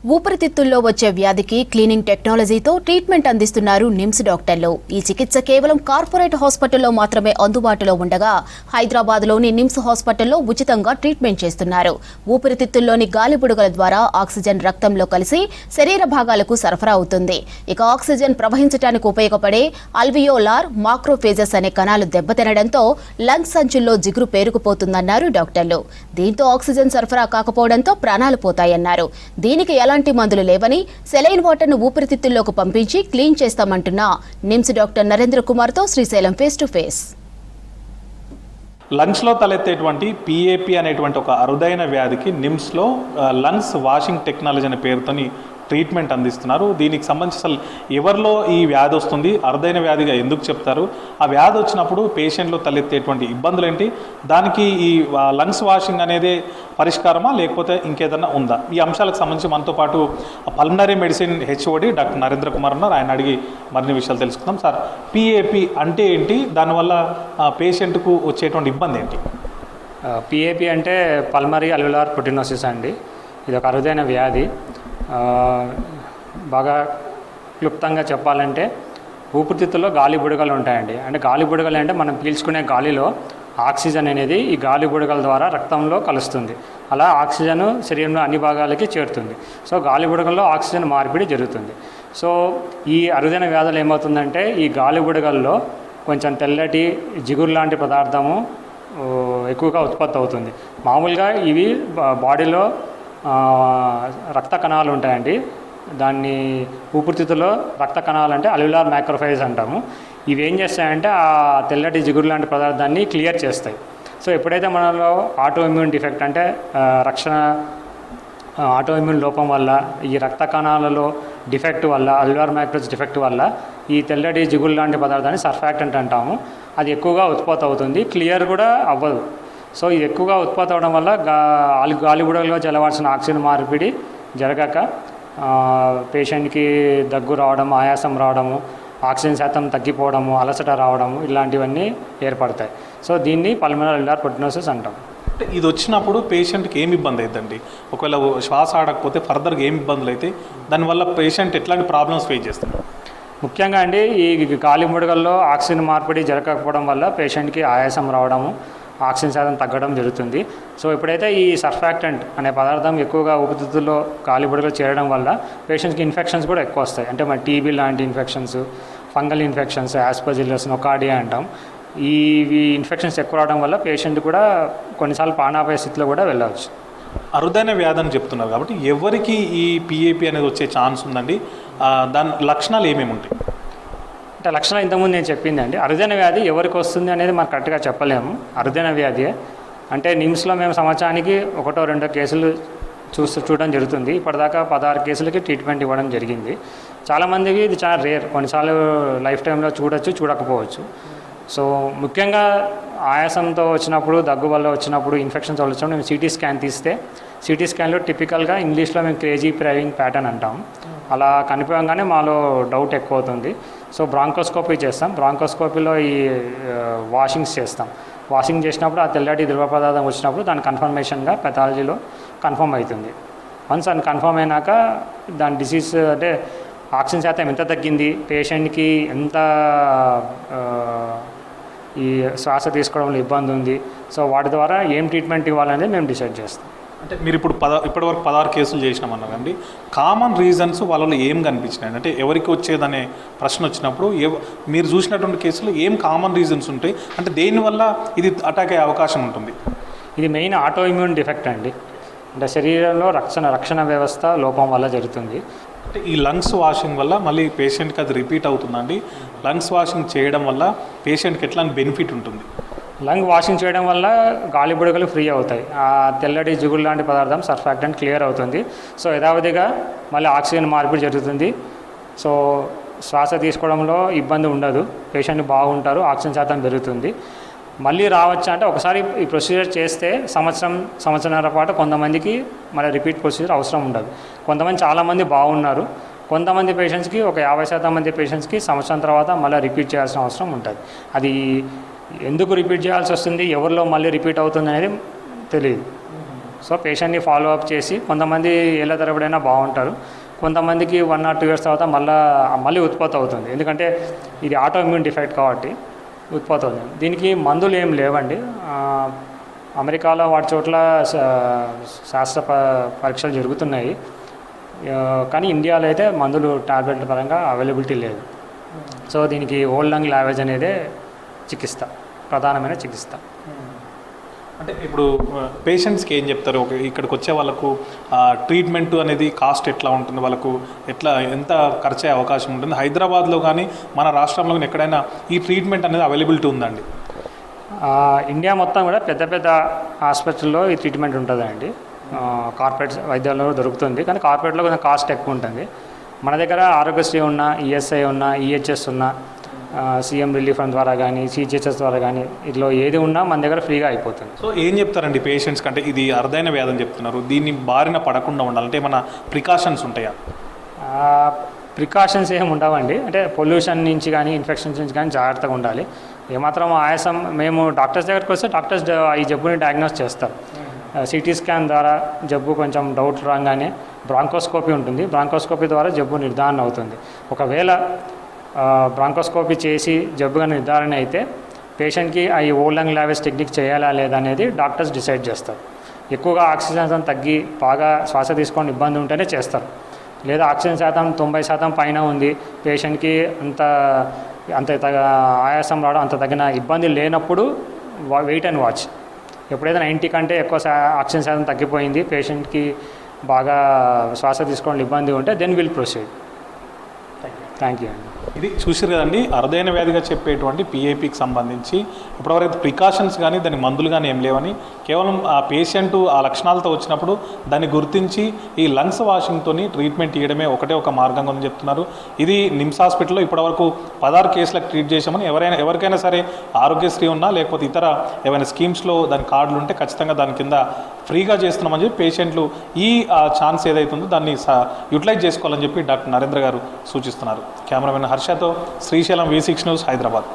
ఊపిరితిత్తుల్లో వచ్చే వ్యాధికి క్లీనింగ్ టెక్నాలజీతో ట్రీట్మెంట్ అందిస్తున్నారు నిమ్స్ డాక్టర్లు. ఈ చికిత్స కేవలం కార్పొరేట్ హాస్పిటల్లో మాత్రమే అందుబాటులో ఉండగా హైదరాబాద్లోని నిమ్స్ హాస్పిటల్లో ఉచితంగా ట్రీట్మెంట్ చేస్తున్నారు. ఊపిరితిత్తుల్లోని గాలిబుడగల ద్వారా ఆక్సిజన్ రక్తంలో కలిసి శరీర భాగాలకు సరఫరా అవుతుంది. ఇక ఆక్సిజన్ ప్రవహించడానికి ఉపయోగపడే అల్వియోలార్ మాక్రోఫేజెస్ అనే కణాలు దెబ్బతినడంతో లంగ్స్ సంచుల్లో జిగురు పేరుకుపోతుందన్నారు డాక్టర్లు. దీంతో ఆక్సిజన్ సరఫరా కాకపోవడంతో ప్రాణాలు పోతాయన్నారు. దీనికి ఎలాంటి మందులు లేవని సెలైన్ వాటర్ను ఊపిరితిత్తుల్లోకి పంపించి క్లీన్ చేస్తామంటున్న నిమ్స్ డాక్టర్ నరేంద్ర కుమార్తో శ్రీశైలం ఫేస్ టు ఫేస్. లంగ్స్లో తలెత్తేటువంటి పిఏపి అనేటువంటి ఒక అరుదైన వ్యాధికి నిమ్స్లో లంగ్స్ వాషింగ్ టెక్నాలజీ అనే పేరుతోని ట్రీట్మెంట్ అందిస్తున్నారు. దీనికి సంబంధించి అసలు ఎవరిలో ఈ వ్యాధి వస్తుంది, అరుదైన వ్యాధిగా ఎందుకు చెప్తారు, ఆ వ్యాధి వచ్చినప్పుడు పేషెంట్లో తలెత్తేటువంటి ఇబ్బందులు ఏంటి, దానికి ఈ లంగ్స్ వాషింగ్ అనేది పరిష్కారమా లేకపోతే ఇంకేదన్నా ఉందా, ఈ అంశాలకు సంబంధించి మనతో పాటు pulmonary medicine HOD doctor Narendra Kumar ఉన్నారు. ఆయన అడిగి మరిన్ని విషయాలు తెలుసుకుందాం. సార్, పిఏపి అంటే ఏంటి, దానివల్ల పేషెంట్కు వచ్చేటువంటి ఇబ్బంది ఏంటి? పిఏపి అంటే పల్మనరీ అల్వియోలార్ ప్రోటీనోసిస్ అండి. ఇది ఒక అరుదైన వ్యాధి. బాగా క్లుప్తంగా చెప్పాలంటే ఊపిరితిత్తుల్లో గాలి బుడగలు ఉంటాయండి. అంటే గాలి బుడగలు అంటే మనం పీల్చుకునే గాలిలో ఆక్సిజన్ అనేది ఈ గాలి బుడగల ద్వారా రక్తంలో కలుస్తుంది. అలా ఆక్సిజన్ శరీరంలో అన్ని భాగాలకి చేరుతుంది. సో గాలి బుడగల్లో ఆక్సిజన్ మార్పిడి జరుగుతుంది. సో ఈ అరుదైన వ్యాధులు ఏమవుతుందంటే ఈ గాలి బుడగల్లో కొంచెం తెల్లటి జిగురు లాంటి పదార్థము ఎక్కువగా ఉత్పత్తి అవుతుంది. మామూలుగా ఇవి బాడీలో రక్త కణాలు ఉంటాయండి. దాన్ని ఊపిరితిత్తులో రక్త కణాలు అంటే అల్వియోలార్ మ్యాక్రోఫేజ్ అంటాము. ఇవి ఏం చేస్తాయంటే ఆ తెల్లటి జిగురు లాంటి పదార్థాన్ని క్లియర్ చేస్తాయి. సో ఎప్పుడైతే మనలో ఆటోఇమ్యూన్ డిఫెక్ట్ అంటే ఆటోఇమ్యూన్ లోపం వల్ల ఈ రక్త కణాలలో డిఫెక్ట్ వల్ల అల్వియోలార్ మ్యాక్రోఫేజ్ డిఫెక్ట్ వల్ల ఈ తెల్లటి జిగురు లాంటి పదార్థాన్ని సర్ఫాక్టెంట్ అంటాము. అది ఎక్కువగా ఉత్పత్తి అవుతుంది, క్లియర్ కూడా అవ్వదు. సో ఇది ఎక్కువగా ఉత్పత్తి అవడం వల్ల గాలిబుడగలో జలవాల్సిన ఆక్సిజన్ మార్పిడి జరగక పేషెంట్కి దగ్గు రావడం, ఆయాసం రావడము, ఆక్సిజన్ శాతం తగ్గిపోవడము, అలసట రావడము ఇలాంటివన్నీ ఏర్పడతాయి. సో దీన్ని పల్మనరీ అల్వియోలార్ ప్రోటీనోసిస్ అంటాం. అంటే ఇది వచ్చినప్పుడు పేషెంట్కి ఏమి ఇబ్బంది అవుతుందండి? ఒకవేళ శ్వాస ఆడకపోతే ఫర్దర్గా ఏమి ఇబ్బందులు అయితే దానివల్ల పేషెంట్ ఎట్లాంటి ప్రాబ్లమ్స్ ఫేస్ చేస్తారు? ముఖ్యంగా అండి ఈ గాలిబుడగల్లో ఆక్సిజన్ మార్పిడి జరగకపోవడం వల్ల పేషెంట్కి ఆయాసం రావడము, ఆక్సిజన్ శాతం తగ్గడం జరుగుతుంది. సో ఎప్పుడైతే ఈ సర్ఫాక్టెంట్ అనే పదార్థం ఎక్కువగా ఊపిరితిత్తుల్లో గాలిబుడగలు చేరడం వల్ల పేషెంట్స్కి ఇన్ఫెక్షన్స్ కూడా ఎక్కువ వస్తాయి. అంటే మన టీబీ లాంటి ఇన్ఫెక్షన్స్, ఫంగల్ ఇన్ఫెక్షన్స్, ఆస్పర్జిల్లస్, నొకార్డియా అంటాం. ఈ ఇన్ఫెక్షన్స్ ఎక్కువ రావడం వల్ల పేషెంట్ కూడా కొన్నిసార్లు ప్రాణాపాయ స్థితిలో కూడా వెళ్ళవచ్చు. అరుదైన వ్యాధి అని చెప్తున్నారు కాబట్టి ఎవరికి ఈ పిఏపి అనేది వచ్చే ఛాన్స్ ఉందండి? దాని లక్షణాలు ఏమేమి ఉంటాయి? అంటే లక్షణాలు ఇంతకుముందు నేను చెప్పిందండి. అరుదైన వ్యాధి ఎవరికి వస్తుంది అనేది మనం కరెక్ట్గా చెప్పలేము. అరుదైన వ్యాధి అంటే నిమ్స్లో మేము సంవత్సరానికి 1-2 కేసులు చూడడం జరుగుతుంది. ఇప్పటిదాకా 16 కేసులకి ట్రీట్మెంట్ ఇవ్వడం జరిగింది. చాలామందికి ఇది చాలా రేర్, కొన్నిసార్లు లైఫ్ టైంలో చూడొచ్చు, చూడకపోవచ్చు. సో ముఖ్యంగా ఆయాసంతో వచ్చినప్పుడు, దగ్గు వల్ల వచ్చినప్పుడు, ఇన్ఫెక్షన్స్ వల్ల వచ్చినప్పుడు మేము సిటీ స్కాన్ తీస్తే సిటీ స్కాన్లో టిపికల్గా ఇంగ్లీష్లో మేము క్రేజీ ప్రైవింగ్ ప్యాటర్న్ అంటాం. అలా కనిపించగానే మాలో డౌట్ ఎక్కువ అవుతుంది. సో బ్రాంకోస్కోపీ చేస్తాం. బ్రాంకోస్కోపీలో ఈ వాషింగ్స్ చేస్తాం. వాషింగ్ చేసినప్పుడు ఆ తెల్లటి ద్రవ పదార్థం వచ్చినప్పుడు దాని కన్ఫర్మేషన్గా పెథాలజీలో కన్ఫర్మ్ అవుతుంది. వన్స్ అది కన్ఫర్మ్ అయినాక దాని డిసీజ్ అంటే ఆక్సిజన్ శాతం ఎంత తగ్గింది, పేషెంట్కి ఎంత ఈ శ్వాస తీసుకోవడంలో ఇబ్బంది ఉంది, సో వాటి ద్వారా ఏం ట్రీట్మెంట్ ఇవ్వాలనేది మేము డిసైడ్ చేస్తాం. అంటే మీరు ఇప్పటివరకు 16 కేసులు చేసినామన్నారు అండి. కామన్ రీజన్స్ వాళ్ళలో ఏం కనిపించినాయి? అంటే ఎవరికి వచ్చేదనే ప్రశ్న వచ్చినప్పుడు మీరు చూసినటువంటి కేసులు ఏం కామన్ రీజన్స్ ఉంటాయి? అంటే దేనివల్ల ఇది అటాక్ అయ్యే అవకాశం ఉంటుంది? ఇది మెయిన్ ఆటోఇమ్యూన్ డిఫెక్ట్ అండి. అంటే శరీరంలో రక్షణ వ్యవస్థ లోపం వల్ల జరుగుతుంది. అంటే ఈ లంగ్స్ వాషింగ్ వల్ల మళ్ళీ పేషెంట్కి అది రిపీట్ అవుతుందండి. లంగ్స్ వాషింగ్ చేయడం వల్ల పేషెంట్కి ఎట్లాంటి బెనిఫిట్ ఉంటుంది? లంగ్ వాషింగ్ చేయడం వల్ల గాలి బుడగలు ఫ్రీ అవుతాయి. ఆ తెల్లటి జిగురు లాంటి పదార్థం సర్ఫాక్టెంట్ క్లియర్ అవుతుంది. సో యథావిధిగా మళ్ళీ ఆక్సిజన్ మార్పిడి జరుగుతుంది. సో శ్వాస తీసుకోవడంలో ఇబ్బంది ఉండదు, పేషెంట్ బాగుంటారు, ఆక్సిజన్ శాతం పెరుగుతుంది. మళ్ళీ రావచ్చా అంటే ఒకసారి ఈ ప్రొసీజర్ చేస్తే సంవత్సరంన్నర పాటు కొంతమందికి మళ్ళీ రిపీట్ ప్రొసీజర్ అవసరం ఉండదు. కొంతమంది చాలామంది బాగున్నారు, కొంతమంది పేషెంట్స్కి ఒక 50% మంది పేషెంట్స్కి సంవత్సరం తర్వాత మళ్ళీ రిపీట్ చేయాల్సిన అవసరం ఉంటుంది. అది ఎందుకు రిపీట్ చేయాల్సి వస్తుంది, ఎవరిలో మళ్ళీ రిపీట్ అవుతుంది అనేది తెలియదు. సో పేషెంట్ని ఫాలో అప్ చేసి కొంతమంది ఏళ్ళ తరబడైనా బాగుంటారు, కొంతమందికి 1 or 2 years తర్వాత మళ్ళీ ఉత్పత్తి అవుతుంది. ఎందుకంటే ఇది ఆటో ఇమ్యూన్ డిఫెక్ట్ కాబట్టి ఉత్పత్తి అవుతుంది. దీనికి మందులు ఏం లేవండి. అమెరికాలో వాటి చోట్ల శాస్త్ర పరీక్షలు జరుగుతున్నాయి, కానీ ఇండియాలో అయితే మందులు టాబ్లెట్ల పరంగా అవైలబిలిటీ లేదు. సో దీనికి ఓల్డ్ లంగ్ లావేజ్ అనేదే చికిత్స, ప్రధానమైన చికిత్స. అంటే ఇప్పుడు పేషెంట్స్కి ఏం చెప్తారు? ఇక్కడికి వచ్చే వాళ్ళకు ట్రీట్మెంట్ అనేది కాస్ట్ ఎట్లా ఉంటుంది, వాళ్ళకు ఎంత ఖర్చు అయ్యే అవకాశం ఉంటుంది? హైదరాబాద్లో కానీ మన రాష్ట్రంలో కానీ ఎక్కడైనా ఈ ట్రీట్మెంట్ అనేది అవైలబిలిటీ ఉందండి? ఇండియా మొత్తం కూడా పెద్ద పెద్ద హాస్పిటల్లో ఈ ట్రీట్మెంట్ ఉంటుందండి. కార్పొరేట్ వైద్యాల్లో దొరుకుతుంది, కానీ కార్పొరేట్లో కొంచెం కాస్ట్ ఎక్కువ ఉంటుంది. మన దగ్గర ఆరోగ్యశ్రీ ఉన్న, ఈఎస్ఐ ఉన్న, ఈహెచ్ఎస్ ఉన్న, సీఎం రిలీఫ్ ఫండ్ ద్వారా కానీ, సిజిహెచ్ఎస్ ద్వారా కానీ, ఇట్లా ఏది ఉన్నా మన దగ్గర ఫ్రీగా అయిపోతుంది. సో ఏం చెప్తారండి పేషెంట్స్ కంటే? ఇది అరుదైన వ్యాధి అని చెప్తున్నారు, దీన్ని బారిన పడకుండా ఉండాలంటే ఏమైనా ప్రికాషన్స్ ఉంటాయా? ప్రికాషన్స్ ఏమి ఉండవండి. అంటే పొల్యూషన్ నుంచి కానీ, ఇన్ఫెక్షన్స్ నుంచి కానీ జాగ్రత్తగా ఉండాలి. ఏమాత్రం ఆయాసం, మేము డాక్టర్స్ దగ్గరికి వస్తే డాక్టర్స్ ఈ జబ్బుని డయాగ్నోస్ చేస్తారు. సిటీ స్కాన్ ద్వారా జబ్బు కొంచెం డౌట్ రాగానే బ్రాంకోస్కోపీ ఉంటుంది, బ్రాంకోస్కోపీ ద్వారా జబ్బు నిర్ధారణ అవుతుంది. ఒకవేళ బ్రాంకోస్కోపీ చేసి జబ్బుగా నిర్ధారణ అయితే పేషెంట్కి ఈ ఓల్డ్ లంగ్ లావేజ్ టెక్నిక్ చేయాలా లేదా అనేది డాక్టర్స్ డిసైడ్ చేస్తారు. ఎక్కువగా ఆక్సిజన్ శాతం తగ్గి బాగా శ్వాస తీసుకొని ఇబ్బంది ఉంటేనే చేస్తారు. లేదా ఆక్సిజన్ శాతం 90% పైన ఉంది, పేషెంట్కి అంత ఆయాసం రావడం, అంత తగిన ఇబ్బంది లేనప్పుడు వెయిట్ అండ్ వాచ్. ఎప్పుడైతే 90 కంటే ఎక్కువ ఆక్సిజన్ శాతం తగ్గిపోయింది, పేషెంట్కి బాగా శ్వాస తీసుకోవడం ఇబ్బంది ఉంటే then will proceed. Thank you అండి. ఇది చూసారు కదండి, అరుదైన వ్యాధిగా చెప్పేటువంటి పిఏపికి సంబంధించి ఇప్పటివరకు ప్రికాషన్స్ కానీ దాని మందులు కానీ ఏం లేవని, కేవలం ఆ పేషెంట్ ఆ లక్షణాలతో వచ్చినప్పుడు దాన్ని గుర్తించి ఈ లంగ్స్ వాషింగ్తో ట్రీట్మెంట్ ఇవ్వడమే ఒక మార్గంగా ఉందని చెప్తున్నారు. ఇది నిమ్స్ హాస్పిటల్లో ఇప్పటివరకు 16 కేసులకు ట్రీట్ చేసామని, ఎవరికైనా సరే ఆరోగ్యశ్రీ ఉన్నా లేకపోతే ఇతర ఏమైనా స్కీమ్స్లో దాని కార్డులు ఉంటే ఖచ్చితంగా దాని కింద ఫ్రీగా చేస్తున్నామని చెప్పి పేషెంట్లు ఈ ఛాన్స్ ఏదైతుందో దాన్ని యూటిలైజ్ చేసుకోవాలని చెప్పి డాక్టర్ నరేంద్ర గారు సూచిస్తున్నారు. కెమెరామెన్ హర్షతో శ్రీశైలం V6 న్యూస్, హైదరాబాద్.